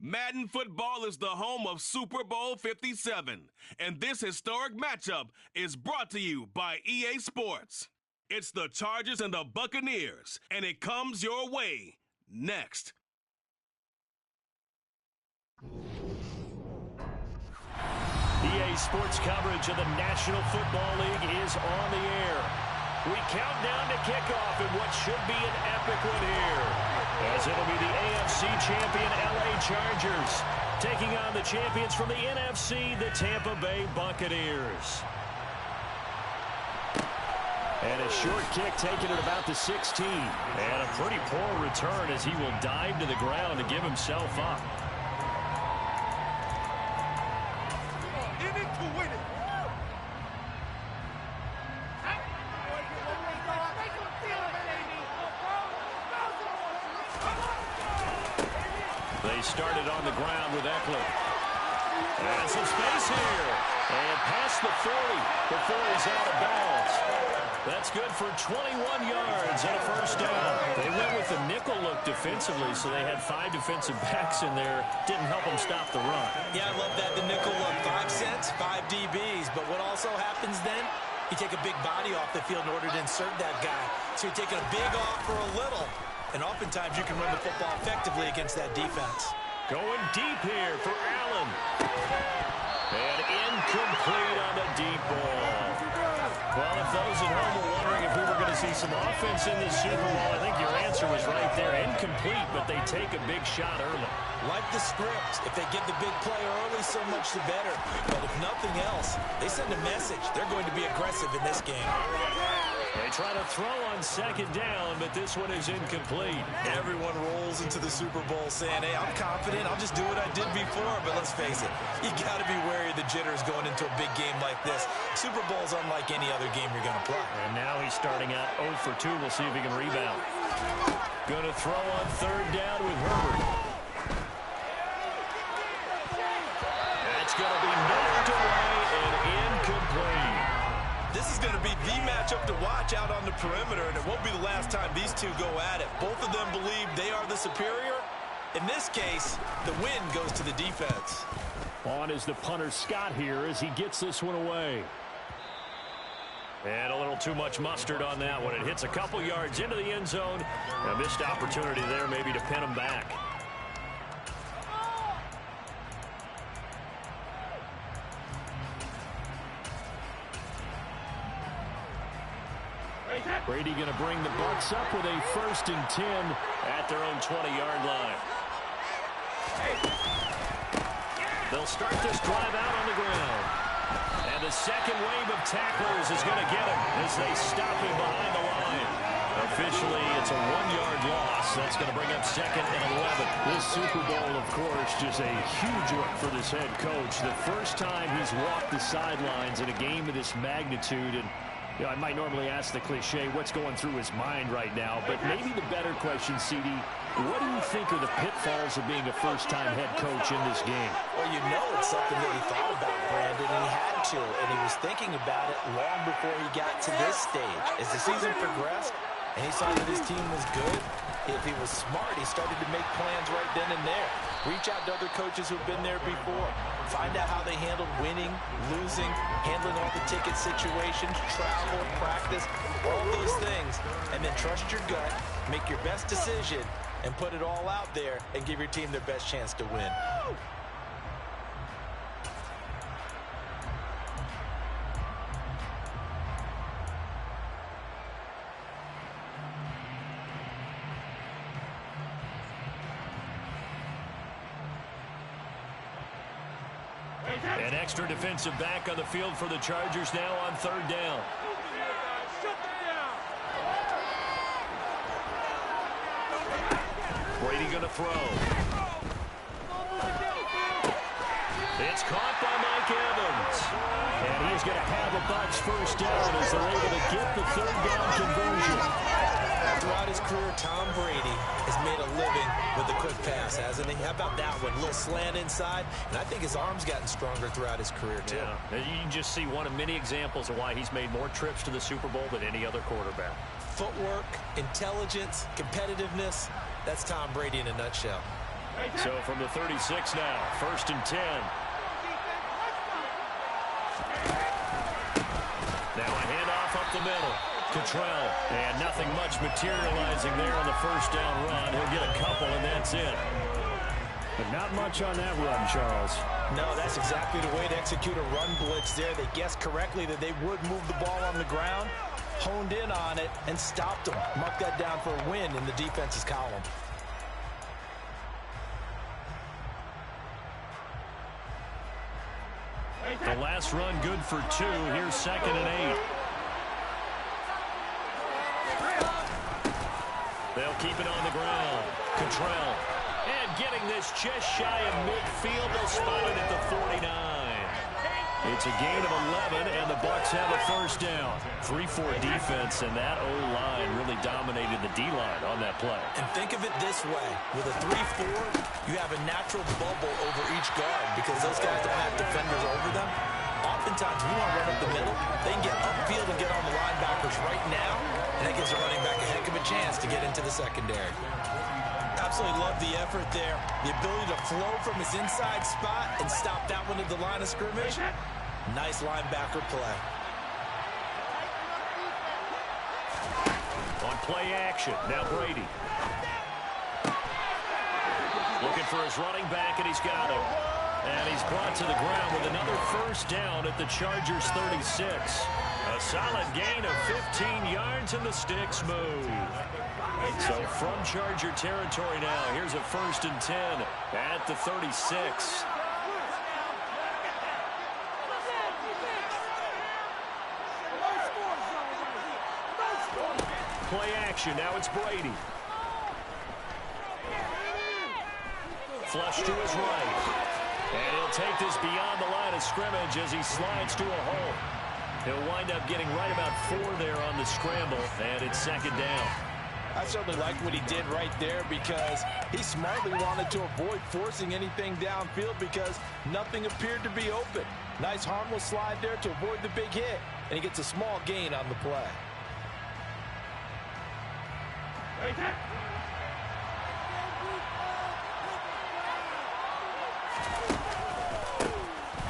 Madden Football is the home of Super Bowl 57, and this historic matchup is brought to you by EA Sports. It's the Chargers and the Buccaneers, and it comes your way next. EA Sports coverage of the National Football League is on the air. We count down to kickoff in what should be an epic one here, as it'll be the AFC champion LA Chargers taking on the champions from the NFC, the Tampa Bay Buccaneers. And a short kick taken at about the 16. And a pretty poor return as he will dive to the ground to give himself up. They started on the ground with Eckler. And some space here. And past the 40 before he's out of bounds. That's good for 21 yards and a first down. They went with the nickel look defensively, so they had 5 defensive backs in there. Didn't help them stop the run. Yeah, I love that, the nickel look. 5 cents, 5 DBs. But what also happens then, you take a big body off the field in order to insert that guy. So you're taking a big off for a little. And oftentimes you can run the football effectively against that defense. Going deep here for Allen. And incomplete on the deep ball. Well, if those at home were wondering if we were going to see some offense in this Super Bowl, I think your answer was right there. Incomplete, but they take a big shot early. Like the script. If they get the big play early, so much the better. But if nothing else, they send a message. They're going to be aggressive in this game. They try to throw on second down, but this one is incomplete. Everyone rolls into the Super Bowl saying, hey, I'm confident. I'll just do what I did before. But let's face it, you got to be wary of the jitters going into a big game like this. Super Bowl's unlike any other game you're going to play. And now he's starting out 0 for 2. We'll see if he can rebound. Going to throw on third down with Herbert. That's going to be knocked away and incomplete. This is going to be the matchup to watch out on the perimeter, and it won't be the last time these two go at it. Both of them believe they are the superior. In this case, the win goes to the defense. On is the punter Scott here as he gets this one away. And a little too much mustard on that one. It hits a couple yards into the end zone. A missed opportunity there maybe to pin him back. Brady going to bring the Bucs up with a 1st and 10 at their own 20-yard line. They'll start this drive out on the ground. And the second wave of tacklers is going to get him as they stop him behind the line. Officially, it's a 1-yard loss. That's going to bring up 2nd and 11. This Super Bowl, of course, just a huge one for this head coach. The first time he's walked the sidelines in a game of this magnitude. And you know, I might normally ask the cliche, what's going through his mind right now? But maybe the better question, CD, what do you think are the pitfalls of being a first-time head coach in this game? Well, you know it's something that he thought about, Brandon, and he had to. And he was thinking about it long before he got to this stage. As the season progressed and he saw that his team was good, if he was smart, he started to make plans right then and there. Reach out to other coaches who've been there before. Find out how they handled winning, losing, handling all the ticket situations, travel, practice, all those things. And then trust your gut, make your best decision, and put it all out there and give your team their best chance to win. An extra defensive back on the field for the Chargers now on 3rd down. Brady going to throw. It's caught by Mike Evans. And he's going to have a Bucs 1st down as they're able to get the 3rd down conversion. Throughout his career, Tom Brady has made a living with the quick pass, hasn't he? How about that one? A little slant inside, and I think his arm's gotten stronger throughout his career, too. Yeah, you can just see one of many examples of why he's made more trips to the Super Bowl than any other quarterback. Footwork, intelligence, competitiveness, that's Tom Brady in a nutshell. So from the 36 now, 1st and 10. Now a handoff up the middle. Cottrell, and nothing much materializing there on the first down run. He'll get a couple, and that's it. But not much on that run, Charles. No, that's exactly the way to execute a run blitz there. They guessed correctly that they would move the ball on the ground, honed in on it, and stopped them. Mark that down for a win in the defense's column. The last run good for 2. Here's 2nd and 8. They'll keep it on the ground. Cottrell. And getting this just shy of midfield. They'll spot it at the 49. It's a gain of 11, and the Bucs have a first down. 3-4 defense, and that O-line really dominated the D-line on that play. And think of it this way. With a 3-4, you have a natural bubble over each guard because those guys don't have defenders over them. Oftentimes, we want to run up the middle. They can get upfield and get on the linebackers right now, and that gives the running back a heck of a chance to get into the secondary. Absolutely love the effort there. The ability to flow from his inside spot and stop that one at the line of scrimmage. Nice linebacker play. On play action, now Brady. Looking for his running back, and he's got him. And he's brought to the ground with another first down at the Chargers' 36. A solid gain of 15 yards, and the sticks move. So from Charger territory now, here's a 1st and 10 at the 36. Play action, now it's Brady. Flush to his right. And he'll take this beyond the line of scrimmage as he slides to a hole. He'll wind up getting right about 4 there on the scramble, and it's 2nd down. I certainly like what he did right there because he smartly wanted to avoid forcing anything downfield because nothing appeared to be open. Nice harmless slide there to avoid the big hit, and he gets a small gain on the play.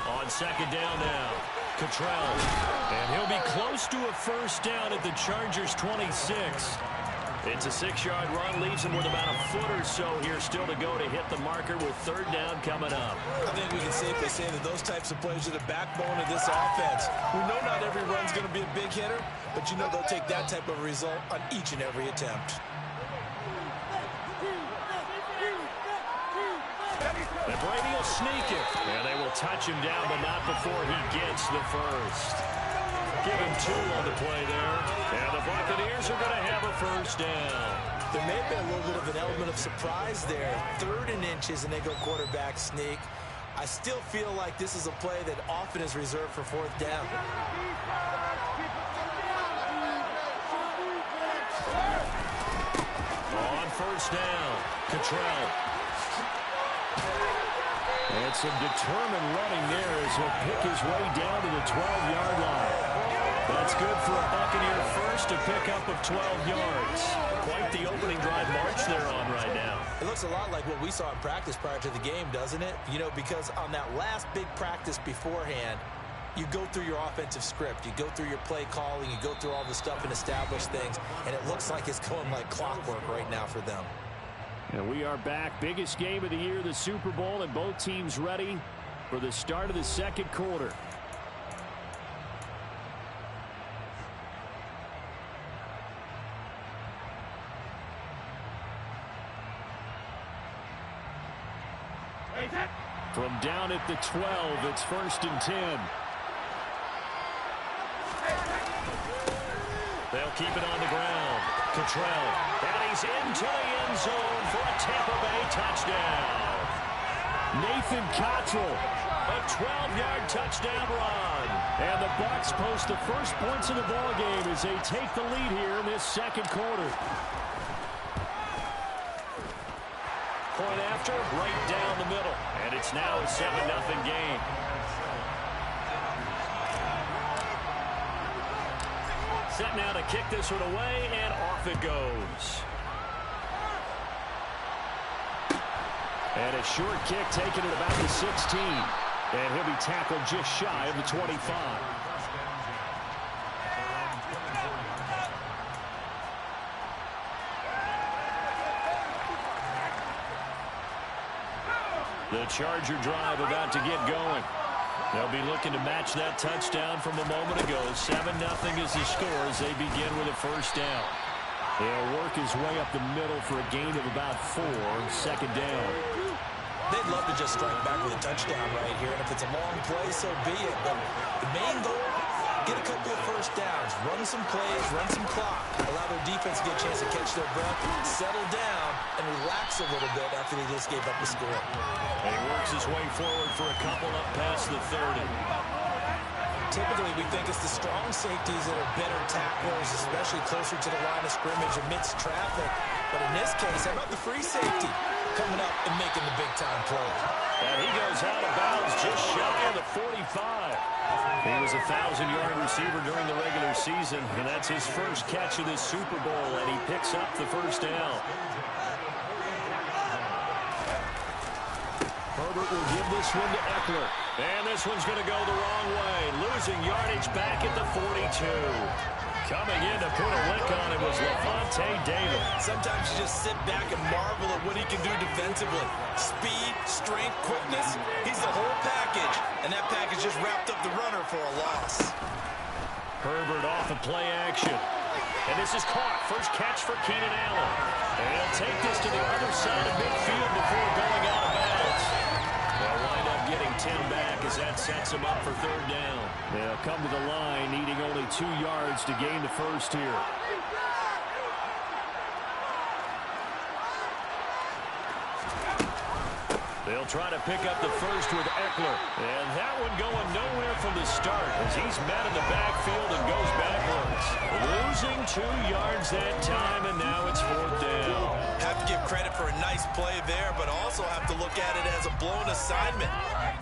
On 2nd down now, Cottrell. And he'll be close to a first down at the Chargers' 26. It's a 6-yard run, leaves him with about a foot or so here still to go to hit the marker with 3rd down coming up. I think we can safely say that those types of plays are the backbone of this offense. We know not every run's going to be a big hitter, but you know they'll take that type of result on each and every attempt. And Brady will sneak it. And they will touch him down, but not before he gets the first. Give him 2 on the play there. And the Buccaneers are going to have a first down. There may have been a little bit of an element of surprise there. 3rd and inches, and they go quarterback sneak. I still feel like this is a play that often is reserved for 4th down. On first down, Cottrell. And some determined running there as he'll pick his way down to the 12-yard line. That's good for a Buccaneer first, a pickup of 12 yards. Quite the opening drive march they're on right now. It looks a lot like what we saw in practice prior to the game, doesn't it? You know, because on that last big practice beforehand, you go through your offensive script. You go through your play calling. You go through all the stuff and establish things. And it looks like it's going like clockwork right now for them. And we are back. Biggest game of the year, the Super Bowl, and both teams ready for the start of the 2nd quarter. From down at the 12, it's 1st and 10. They'll keep it on the ground. Cottrell, and he's into the end zone for a Tampa Bay touchdown. Nathan Cottrell A 12-yard touchdown run. And the Bucs post the first points of the ballgame as they take the lead here in this second quarter. Point after, right down the middle. And it's now a 7-0 game. Set now to kick this one away, and off it goes. And a short kick taken at about the 16. And he'll be tackled just shy of the 25. The Charger drive about to get going. They'll be looking to match that touchdown from a moment ago. 7-0 is the score as they begin with a first down. They'll work his way up the middle for a gain of about 4. Second down. They'd love to just strike back with a touchdown right here, and if it's a long play, so be it. But the main goal, get a couple of first downs, run some plays, run some clock, allow their defense to get a chance to catch their breath, settle down, and relax a little bit after they just gave up the score. And he works his way forward for a couple up past the 30. Typically, we think it's the strong safeties that are better tacklers, especially closer to the line of scrimmage amidst traffic. But in this case, how about the free safety coming up and making the big-time play? And he goes out of bounds just shy of the 45. He was a 1,000-yard receiver during the regular season, and that's his first catch of this Super Bowl, and he picks up the first down. Herbert will give this one to Eckler. And this one's going to go the wrong way. Losing yardage back at the 42. Coming in to put a lick on it was Levante David. Sometimes you just sit back and marvel at what he can do defensively. Speed, strength, quickness. He's the whole package. And that package just wrapped up the runner for a loss. Herbert off of play action. And this is caught. First catch for Keenan Allen. And he'll take this to the other side of midfield before going out of bounds. They'll wind up getting 10 back as that sets them up for third down. They'll come to the line needing only 2 yards to gain the first here. They'll try to pick up the first with Eckler. And that one going nowhere from the start as he's met in the backfield and goes backwards. Losing 2 yards that time, and now it's fourth down. Have to give credit for a nice play there, but also have to look at it as a blown assignment.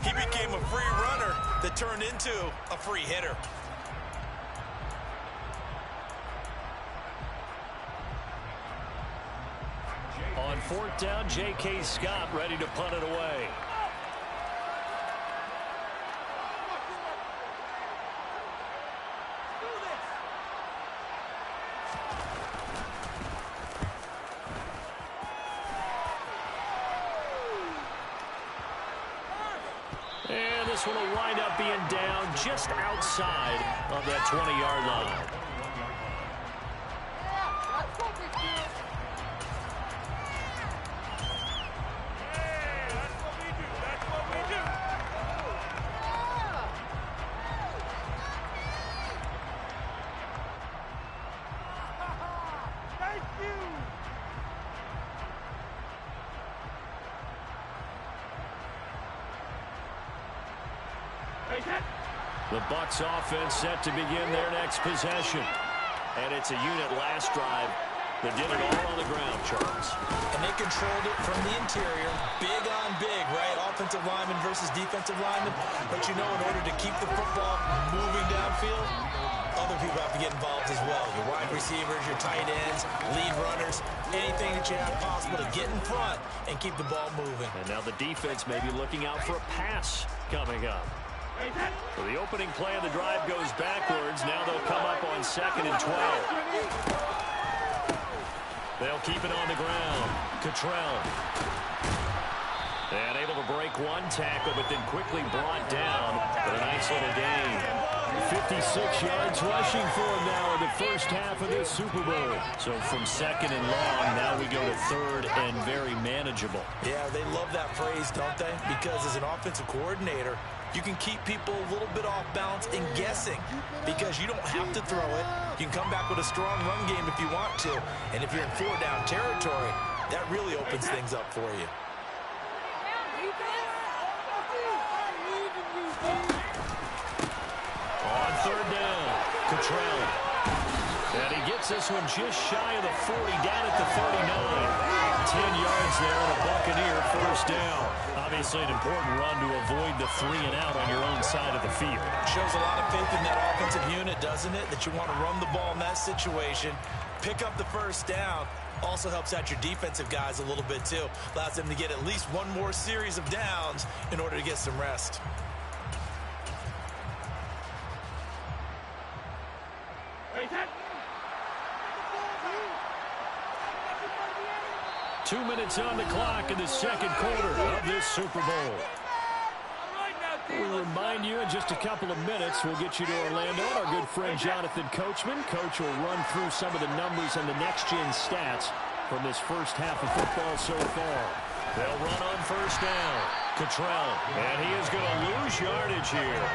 He became a free runner that turned into a free hitter. On fourth down, J.K. Scott ready to punt it away. And this one will wind up being down just outside of that 20-yard line. The Bucs offense set to begin their next possession. And it's a unit last drive that did it all on the ground, Charles. And they controlled it from the interior. Big on big, right? Offensive lineman versus defensive lineman. But you know, in order to keep the football moving downfield, other people have to get involved as well. Your wide receivers, your tight ends, lead runners, anything that you have possible to get in front and keep the ball moving. And now the defense may be looking out for a pass coming up. So the opening play of the drive goes backwards. Now they'll come up on 2nd and 12. They'll keep it on the ground. Cottrell. And able to break one tackle, but then quickly brought down. But a nice little gain. 56 yards rushing for him now in the first half of this Super Bowl. So from 2nd and long, now we go to 3rd and very manageable. Yeah, they love that phrase, don't they? Because as an offensive coordinator, you can keep people a little bit off balance and guessing because you don't have to throw it. You can come back with a strong run game if you want to. And if you're in 4-down territory, that really opens things up for you. third down. Cottrell. And he gets this one just shy of the 40, down at the 39. 10 yards there and a Buccaneer first down. Obviously an important run to avoid the 3 and out on your own side of the field. Shows a lot of faith in that offensive unit, doesn't it? That you want to run the ball in that situation, pick up the first down. Also helps out your defensive guys a little bit too. Allows them to get at least one more series of downs in order to get some rest. Two minutes on the clock in the second quarter of this Super Bowl. We remind you in just a couple of minutes we'll get you to Orlando. Our good friend Jonathan Coachman. Coach will run through some of the numbers and the next-gen stats from this first half of football so far. They'll run on first down. Cottrell. And he is going to lose yardage here.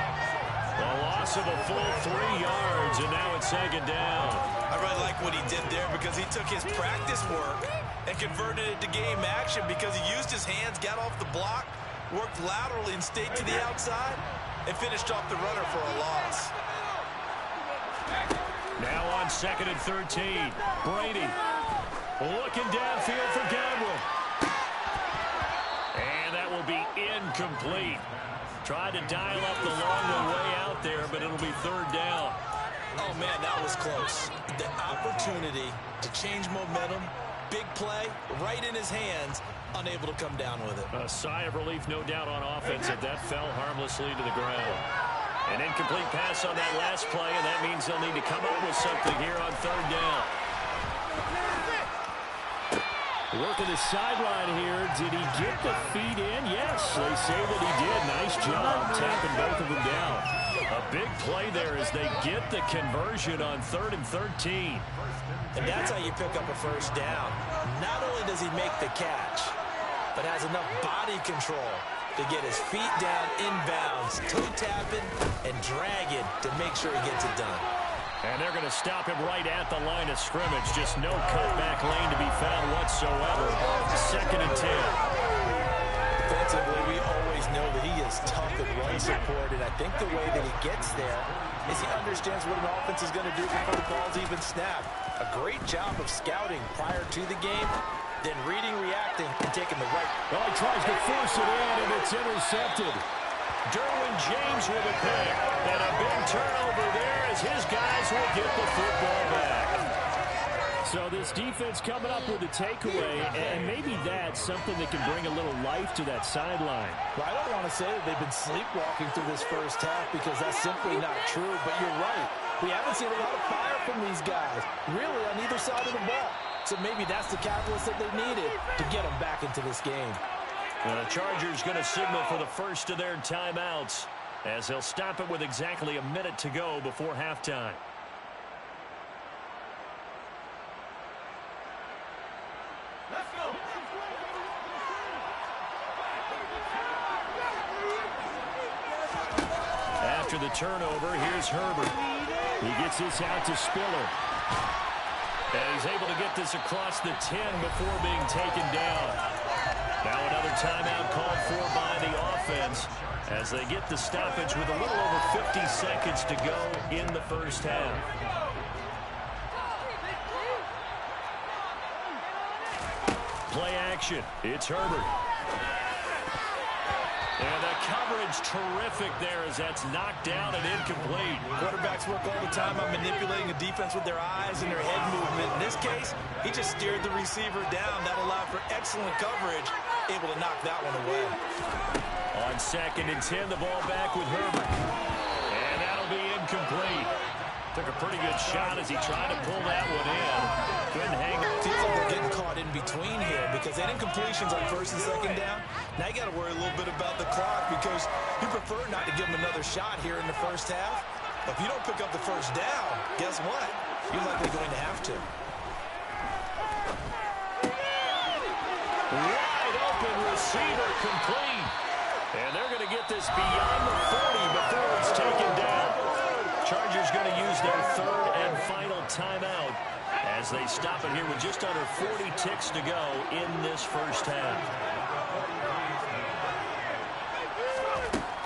A loss of a full 3 yards, and now it's second down. I really like what he did there because he took his practice work and converted it to game action because he used his hands, got off the block, worked laterally and stayed to the outside, and finished off the runner for a loss. Now on 2nd and 13. Brady looking downfield for Godwin. And that will be incomplete. Tried to dial up the long way out there, but it'll be third down. Oh, man, that was close. The opportunity to change momentum, big play, right in his hands, unable to come down with it. A sigh of relief, no doubt, on offense if that fell harmlessly to the ground. An incomplete pass on that last play, and that means they'll need to come up with something here on third down. Working the sideline here. Did he get the feet in? Yes, they say that he did. Nice job tapping both of them down. A big play there as they get the conversion on 3rd and 13. And that's how you pick up a first down. Not only does he make the catch, but has enough body control to get his feet down inbounds, toe tapping and dragging to make sure he gets it done. And they're going to stop him right at the line of scrimmage. Just no cutback lane to be found whatsoever. 2nd and 10. Defensively, we always know that he is tough in run support, and I think the way that he gets there is he understands what an offense is going to do before the ball's even snapped. A great job of scouting prior to the game, then reading, reacting, and taking the right. Well, he tries to force it in, and it's intercepted. Derwin James with a pick, and a big turnover there as his guys will get the football back. So this defense coming up with a takeaway, and maybe that's something that can bring a little life to that sideline. Well, I don't want to say that they've been sleepwalking through this first half because that's simply not true, but you're right. We haven't seen a lot of fire from these guys, really on either side of the ball. So maybe that's the catalyst that they needed to get them back into this game. And the Chargers going to signal for the first of their timeouts as they'll stop it with exactly a minute to go before halftime. Let's go. After the turnover, here's Herbert. He gets this out to Spiller. And he's able to get this across the 10 before being taken down. Now another timeout called for by the offense as they get the stoppage with a little over 50 seconds to go in the first half. Play action. It's Herbert. And the coverage terrific there as that's knocked down and incomplete. Quarterbacks work all the time on manipulating a defense with their eyes and their head movement. In this case, he just steered the receiver down. That allowed for excellent coverage, able to knock that one away. On 2nd and 10, the ball back with Herbert. And that'll be incomplete. Took a pretty good shot as he tried to pull that one in. Couldn't hang on. Feels like they're getting caught in between here because that incompletion's on 1st and 2nd down. Now you got to worry a little bit about the clock because you prefer not to give them another shot here in the first half. But if you don't pick up the first down, guess what? You're likely going to have to. Wide open receiver complete. And they're going to get this beyond the 40 before it's taken down. Chargers going to use their 3rd and final timeout as they stop it here with just under 40 ticks to go in this first half.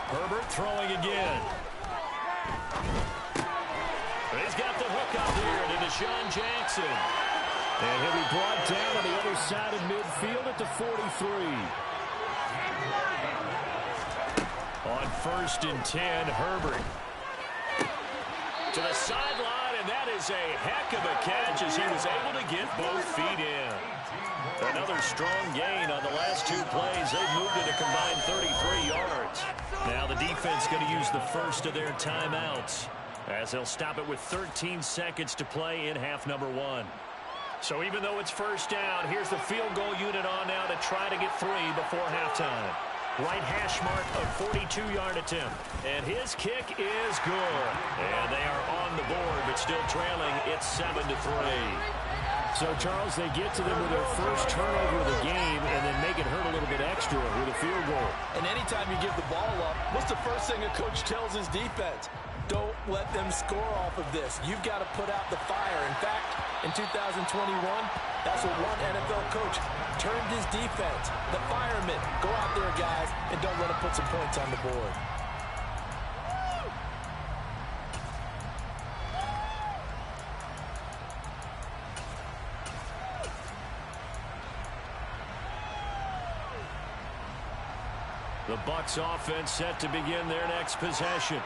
Herbert throwing again. He's got the hook up here to Deshaun Jackson. And he'll be brought down on the other side of midfield at the 43. On 1st and 10, Herbert. To the sideline, and that is a heck of a catch as he was able to get both feet in. Another strong gain on the last 2 plays. They've moved it a combined 33 yards. Now the defense going to use the first of their timeouts as they'll stop it with 13 seconds to play in half number 1. So even though it's first down, here's the field goal unit on now to try to get 3 before halftime. Right hash mark of 42-yard attempt. And his kick is good. And they are on the board, but still trailing. It's 7-3. So, Charles, they get to them with their first turnover of the game and then make it hurt a little bit extra with a field goal. And anytime you give the ball up, what's the first thing a coach tells his defense? Don't let them score off of this. You've got to put out the fire. In fact, in 2021, that's what one NFL coach turned his defense. The firemen. Go out there, guys, and don't let them put some points on the board. The Bucs offense set to begin their next possession.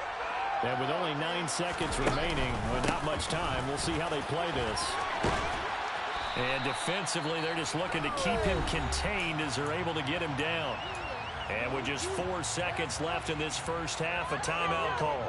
And with only 9 seconds remaining, with not much time, we'll see how they play this. And defensively, they're just looking to keep him contained as they're able to get him down. And with just 4 seconds left in this first half, a timeout call.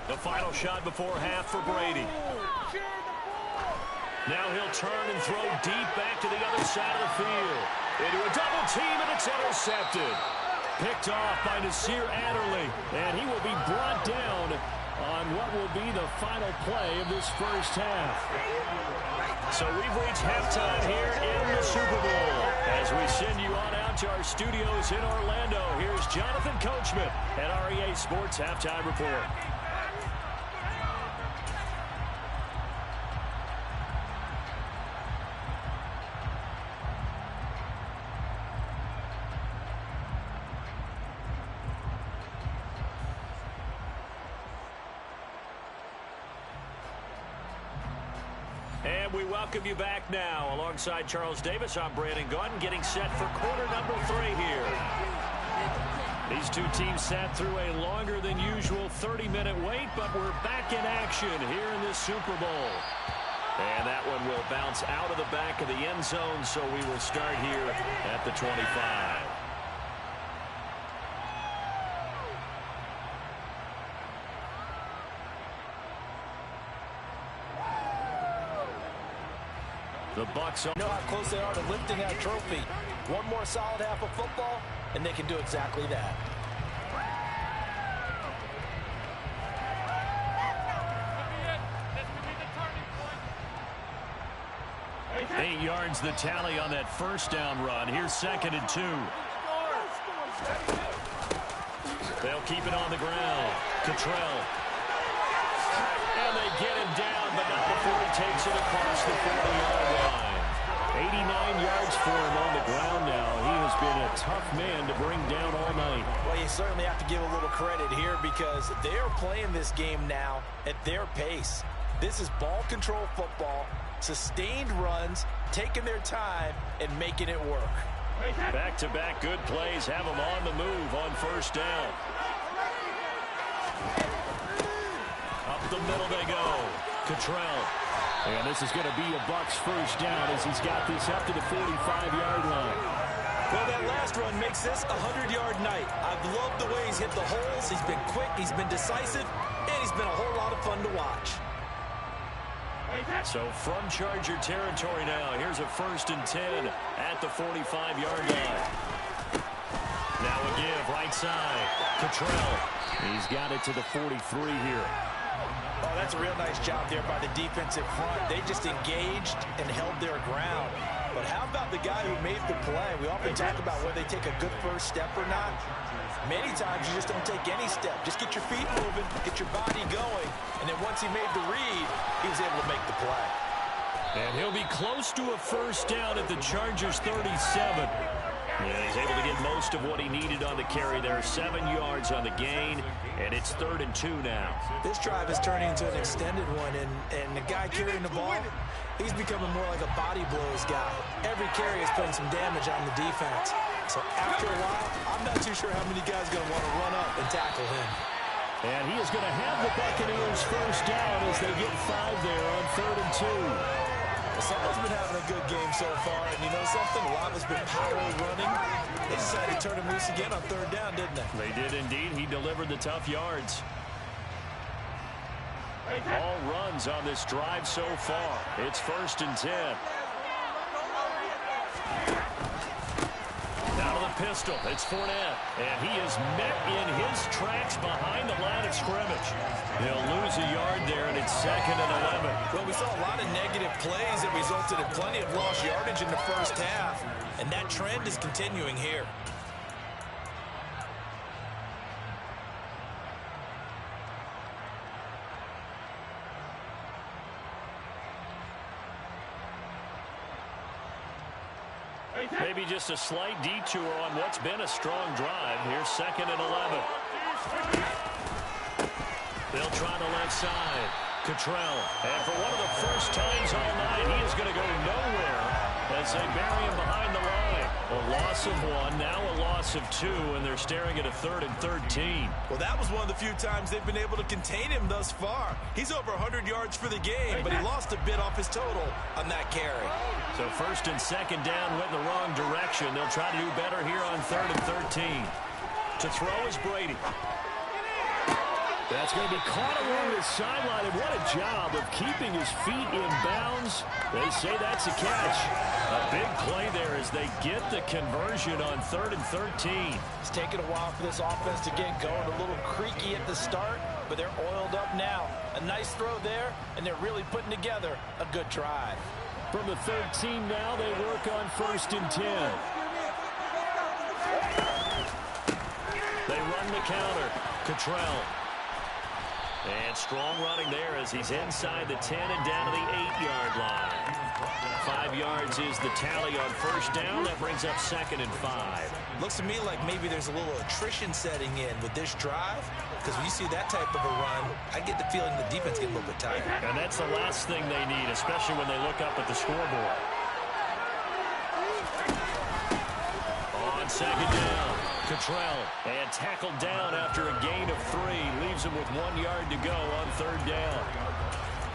The final shot before half for Brady. Now he'll turn and throw deep back to the other side of the field. Into a double team, and it's intercepted. Picked off by Nasir Adderley, and he will be brought down on what will be the final play of this first half. So we've reached halftime here in the Super Bowl. As we send you on out to our studios in Orlando, here's Jonathan Coachman at REA Sports Halftime Report. And we welcome you back now. Alongside Charles Davis, I'm Brandon Gaudin, getting set for quarter number 3 here. These two teams sat through a longer than usual 30-minute wait, but we're back in action here in this Super Bowl. And that one will bounce out of the back of the end zone, so we will start here at the 25. The Bucs know how close they are to lifting that trophy. One more solid half of football, and they can do exactly that. 8 yards the tally on that first down run. Here's 2nd and 2. They'll keep it on the ground. Cottrell. And they get him down, but not before he takes it across the 40-yard line. 89 yards for him on the ground now. He has been a tough man to bring down all night. Well, you certainly have to give a little credit here because they're playing this game now at their pace. This is ball control football, sustained runs, taking their time, and making it work. Back-to-back good plays have them on the move on first down. Up the middle they go. Cottrell. And this is going to be a Bucs first down as he's got this up to the 45-yard line. Well, that last run makes this a 100-yard night. I've loved the way he's hit the holes. He's been quick, he's been decisive, and he's been a whole lot of fun to watch. So from Charger territory now, here's a 1st and 10 at the 45-yard line. Now a give right side. Cottrell. He's got it to the 43 here. Oh, that's a real nice job there by the defensive front. They just engaged and held their ground. But how about the guy who made the play? We often talk about whether they take a good first step or not. Many times you just don't take any step. Just get your feet moving, get your body going, and then once he made the read, he was able to make the play. And he'll be close to a first down at the Chargers' 37. Yeah, he's able to get most of what he needed on the carry there. 7 yards on the gain, and it's 3rd and 2 now. This drive is turning into an extended one, and the guy carrying the ball, he's becoming more like a body blows guy. Every carry is putting some damage on the defense. So after a while, I'm not too sure how many guys are going to want to run up and tackle him. And he is going to have the Buccaneers first down as they get 5 there on 3rd and 2. Someone's been having a good game so far, and you know something? A lot has been power running. They decided to turn him loose again on 3rd down, didn't they? They did indeed. He delivered the tough yards. All runs on this drive so far. It's 1st and 10. Down to the pistol. It's Fournette. And he is met in his tracks behind the line of scrimmage. He'll lose a yard there, and it's 2nd and 11. Well, we saw a lot of negative plays that resulted in plenty of lost yardage in the first half, and that trend is continuing here. Maybe just a slight detour on what's been a strong drive. Here's 2nd and 11. They'll try the left side. Cottrell. And for one of the first times all night, he is going to go nowhere as they bury him behind the line. A loss of 1, now a loss of 2, and they're staring at a 3rd and 13. Well, that was one of the few times they've been able to contain him thus far. He's over 100 yards for the game, but he lost a bit off his total on that carry. So 1st and 2nd down went in the wrong direction. They'll try to do better here on 3rd and 13. To throw is Brady. That's going to be caught along the sideline, and what a job of keeping his feet in bounds. They say that's a catch. A big play there as they get the conversion on 3rd and 13. It's taken a while for this offense to get going. A little creaky at the start, but they're oiled up now. A nice throw there, and they're really putting together a good drive. From the 13 now, they work on 1st and 10. They run the counter. Cottrell. And strong running there as he's inside the 10 and down to the 8-yard line. 5 yards is the tally on 1st down. That brings up 2nd and 5. Looks to me like maybe there's a little attrition setting in with this drive, because when you see that type of a run, I get the feeling the defense gets a little bit tired. And that's the last thing they need, especially when they look up at the scoreboard. On 2nd down. Cottrell, and tackled down after a gain of 3. Leaves him with 1 yard to go on 3rd down.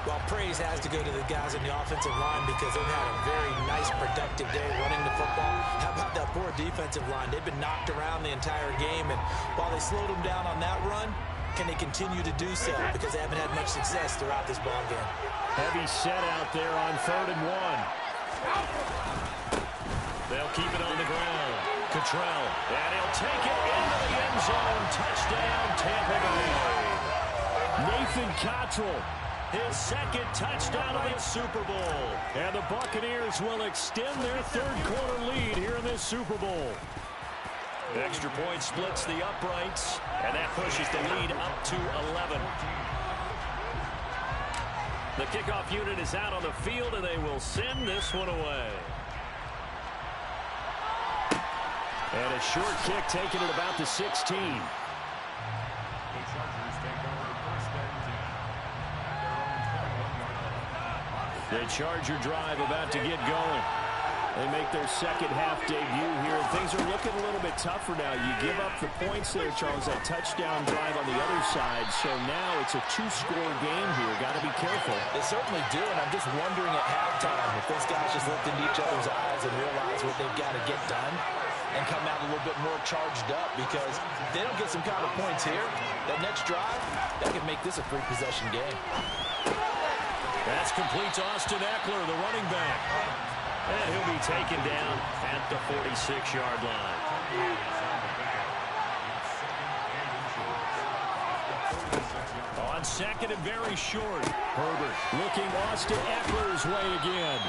Well, praise has to go to the guys on the offensive line because they've had a very nice, productive day running the football. How about that poor defensive line? They've been knocked around the entire game, and while they slowed them down on that run, can they continue to do so? Because they haven't had much success throughout this ball game. Heavy set out there on 3rd and 1. They'll keep it on the ground. Cottrell, and he'll take it into the end zone. Touchdown, Tampa Bay. Nathan Cottrell, his 2nd touchdown of the Super Bowl. And the Buccaneers will extend their 3rd quarter lead here in this Super Bowl. The extra point splits the uprights, and that pushes the lead up to 11. The kickoff unit is out on the field, and they will send this one away. And a short kick taken at about the 16. The Charger drive about to get going. They make their 2nd half debut here, and things are looking a little bit tougher now. You give up the points there, Charles, that touchdown drive on the other side. So now it's a 2-score game here. Got to be careful. They certainly do, and I'm just wondering at halftime if those guys just looked into each other's eyes and realize what they've got to get done and come out a little bit more charged up, because if they don't get some kind of points here, that next drive, that could make this a 3-possession game. That's complete to Austin Eckler, the running back. And he'll be taken down at the 46-yard line. second and very short. Herbert looking Austin Eckler's way again.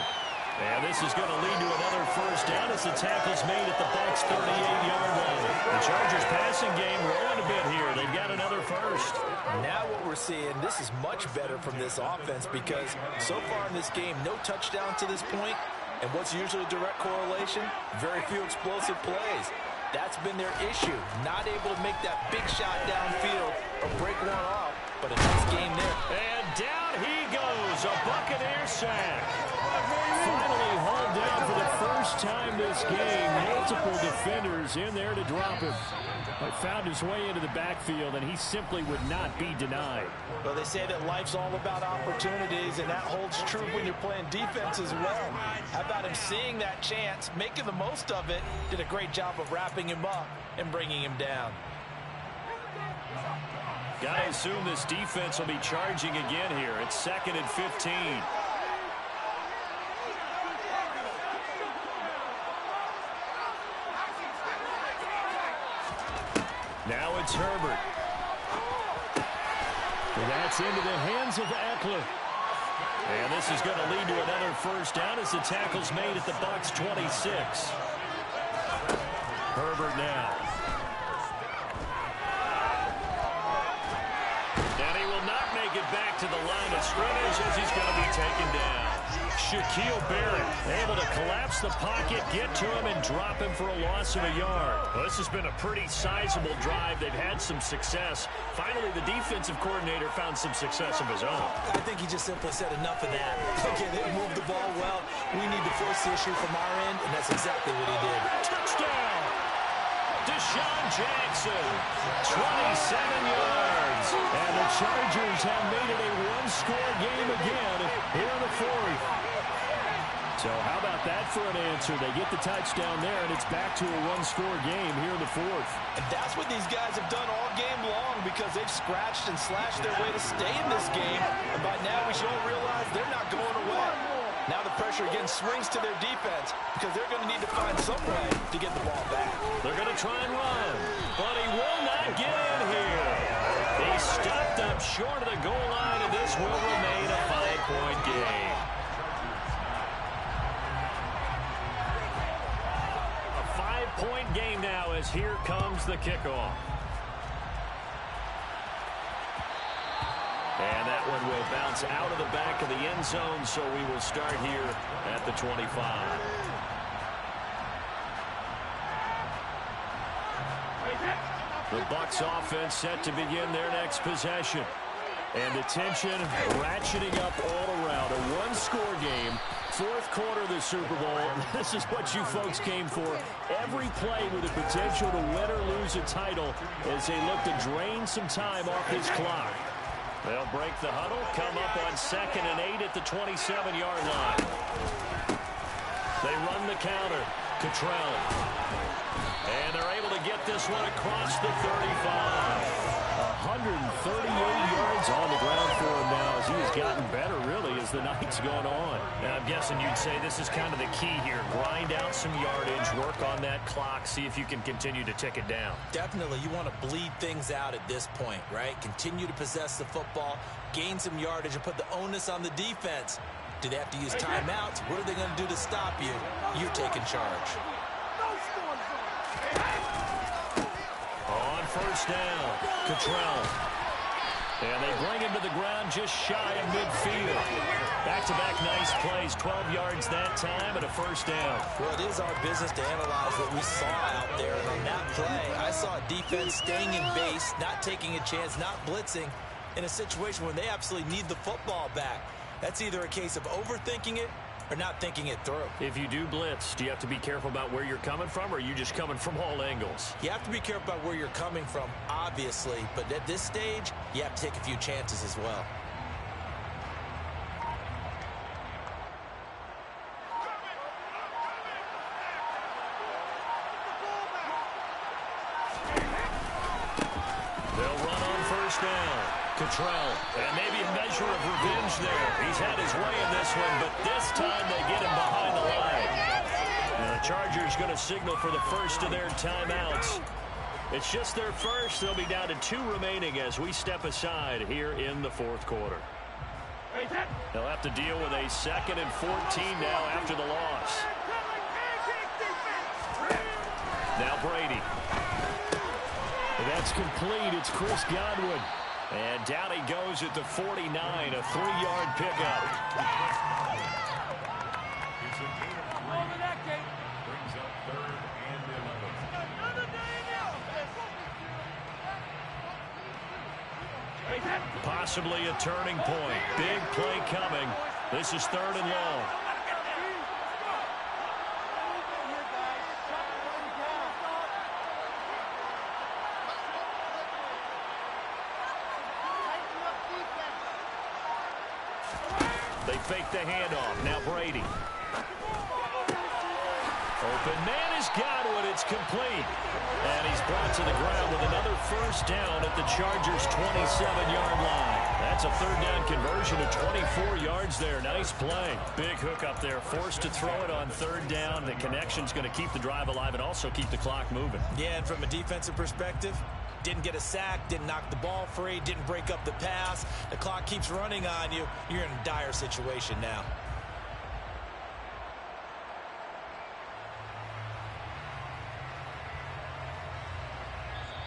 And this is going to lead to another first down as the tackle's made at the Bucs' 38-yard line. The Chargers passing game rolling a bit here. They've got another first. Now what we're seeing, this is much better from this offense because so far in this game, no touchdown to this point. And what's usually a direct correlation? Very few explosive plays. That's been their issue. Not able to make that big shot downfield or break one off, but a nice game there. And down he goes, a Buccaneer sack. Finally hauled down for the first time this game. Multiple defenders in there to drop him. But found his way into the backfield, and he simply would not be denied. Well, they say that life's all about opportunities, and that holds true when you're playing defense as well. How about him seeing that chance, making the most of it, did a great job of wrapping him up and bringing him down. Gotta assume this defense will be charging again here. It's 2nd and 15. Now it's Herbert. That's into the hands of Eckler. And this is going to lead to another first down as the tackle's made at the Bucs' 26. Herbert now. And he will not make it back to the line of scrimmage as he's going to be taken down. Shaquille Barrett able to collapse the pocket, get to him, and drop him for a loss of a yard. Well, this has been a pretty sizable drive. They've had some success. Finally, the defensive coordinator found some success of his own. I think he just simply said enough of that. Okay, they moved the ball well. We need to force the issue from our end, and that's exactly what he did. Touchdown! Deshaun Jackson, 27 yards. And the Chargers have made it a one-score game again here in the fourth. So how about that for an answer? They get the touchdown there, and it's back to a one-score game here in the fourth. And that's what these guys have done all game long because they've scratched and slashed their way to stay in this game. And by now we should all realize they're not going away. Now the pressure again swings to their defense because they're going to need to find some way to get the ball back. They're going to try and run, but he will not get in here. He's stopped up short of the goal line, and this will remain a 5-point game. A 5-point game now as here comes the kickoff. And that one will bounce out of the back of the end zone, so we will start here at the 25. The Bucs offense set to begin their next possession. And the tension ratcheting up all around. A one-score game, fourth quarter of the Super Bowl. This is what you folks came for. Every play with the potential to win or lose a title as they look to drain some time off this clock. They'll break the huddle, come up on 2nd and 8 at the 27-yard line. They run the counter. Cottrell. And they're able to get this one across the 35. 138 yards on the ground for him now as he has gotten better, really, as the night's gone on. And I'm guessing you'd say this is kind of the key here. Grind out some yardage, work on that clock, see if you can continue to tick it down. Definitely, you want to bleed things out at this point, right? Continue to possess the football, gain some yardage, and put the onus on the defense. Do they have to use timeouts? What are they going to do to stop you? You're taking charge. On first down, Cottrell. And they bring him to the ground just shy of midfield. Back-to-back nice plays, 12 yards that time and a first down. Well, it is our business to analyze what we saw out there. And on that play, I saw a defense staying in base, not taking a chance, not blitzing, in a situation when they absolutely need the football back. That's either a case of overthinking it or not thinking it through. If you do blitz, do you have to be careful about where you're coming from, or are you just coming from all angles? You have to be careful about where you're coming from, obviously, but at this stage, you have to take a few chances as well. They'll run on first down. Cottrell, and maybe a measure of revenge there. He's had his way in this one, but this time they get him behind the line. And the Chargers going to signal for the first of their timeouts. It's just their first. They'll be down to 2 remaining as we step aside here in the fourth quarter. They'll have to deal with a 2nd and 14 now after the loss. Now Brady. That's complete. It's Chris Godwin. And down he goes at the 49, a 3-yard pickup. Brings up 3rd and 11. Possibly a turning point. Big play coming. This is 3rd and long. They fake the handoff. Now Brady. Open man is Godwin. It's complete. And he's brought to the ground with another first down at the Chargers' 27-yard line. That's a 3rd down conversion of 24 yards there. Nice play. Big hook up there. Forced to throw it on 3rd down. The connection's going to keep the drive alive and also keep the clock moving. Yeah, and from a defensive perspective, didn't get a sack, didn't knock the ball free, didn't break up the pass. The clock keeps running on you. You're in a dire situation now.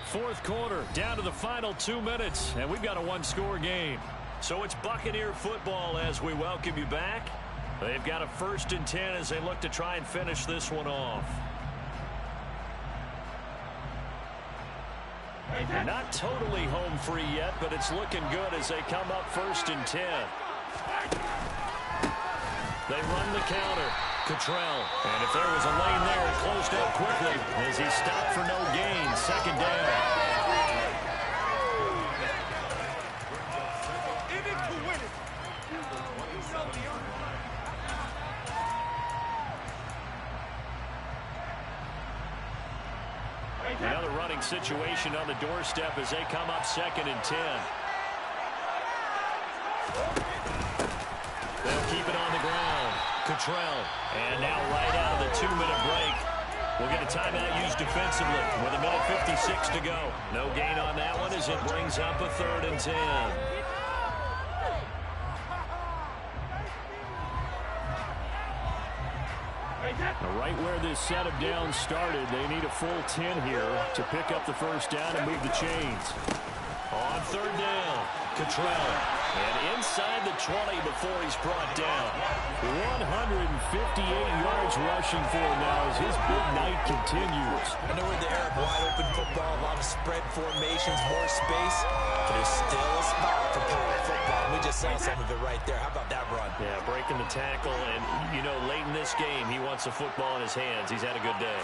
Fourth quarter, down to the final 2 minutes, and we've got a 1-score game. So it's Buccaneer football as we welcome you back. They've got a 1st and 10 as they look to try and finish this one off. They're not totally home free yet, but it's looking good as they come up 1st and 10. They run the counter. Cottrell. And if there was a lane there, it closed up quickly as he stopped for no gain. 2nd down. Another running situation on the doorstep as they come up 2nd and 10. They'll keep it on the ground. Cottrell. And now right out of the 2-minute break, we'll get a timeout used defensively with 1:56 to go. No gain on that one as it brings up a 3rd and 10. Right where this set of downs started, they need a full 10 here to pick up the first down and move the chains. On 3rd down, Cottrell. And inside the 20 before he's brought down. 158 yards rushing for him now as his big night continues. I know we're in the era of wide-open football, a lot of spread formations, more space, but there's still a spot for power football. We just saw some of it right there. How about that run? Yeah, breaking the tackle, and, you know, late in this game, he wants the football in his hands. He's had a good day.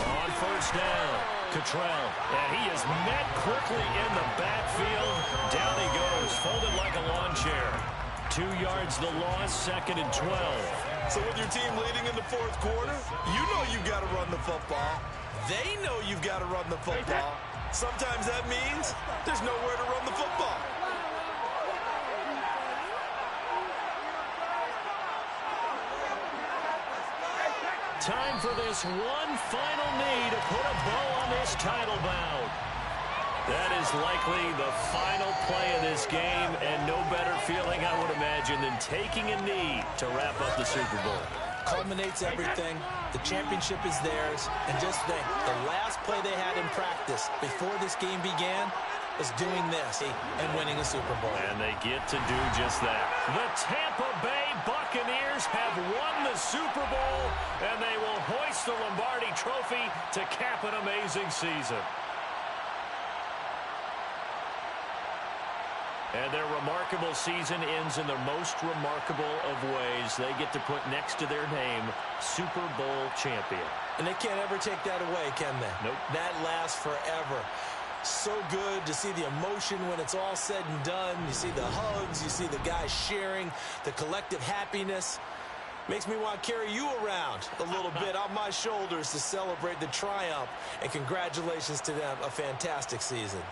On 1st down, Cottrell, and he is met quickly in the backfield. Down he goes, folded like a lawn chair. 2 yards the loss, 2nd and 12. So with your team leading in the fourth quarter, you know you've got to run the football. They know you've got to run the football. Sometimes that means there's nowhere to run the football. Time for this one final knee to put a bow on this title bout. That is likely the final play of this game, and no better feeling, I would imagine, than taking a knee to wrap up the Super Bowl. Culminates everything. The championship is theirs. And just think, the last play they had in practice before this game began was doing this and winning a Super Bowl. And they get to do just that. The Tampa Bay Buccaneers have won the Super Bowl, and they will hoist the Lombardi Trophy to cap an amazing season. And their remarkable season ends in the most remarkable of ways. They get to put next to their name, Super Bowl champion. And they can't ever take that away, can they? Nope. That lasts forever. So good to see the emotion when it's all said and done. You see the hugs, you see the guys sharing, the collective happiness. Makes me want to carry you around a little bit on my shoulders to celebrate the triumph. And congratulations to them, a fantastic season.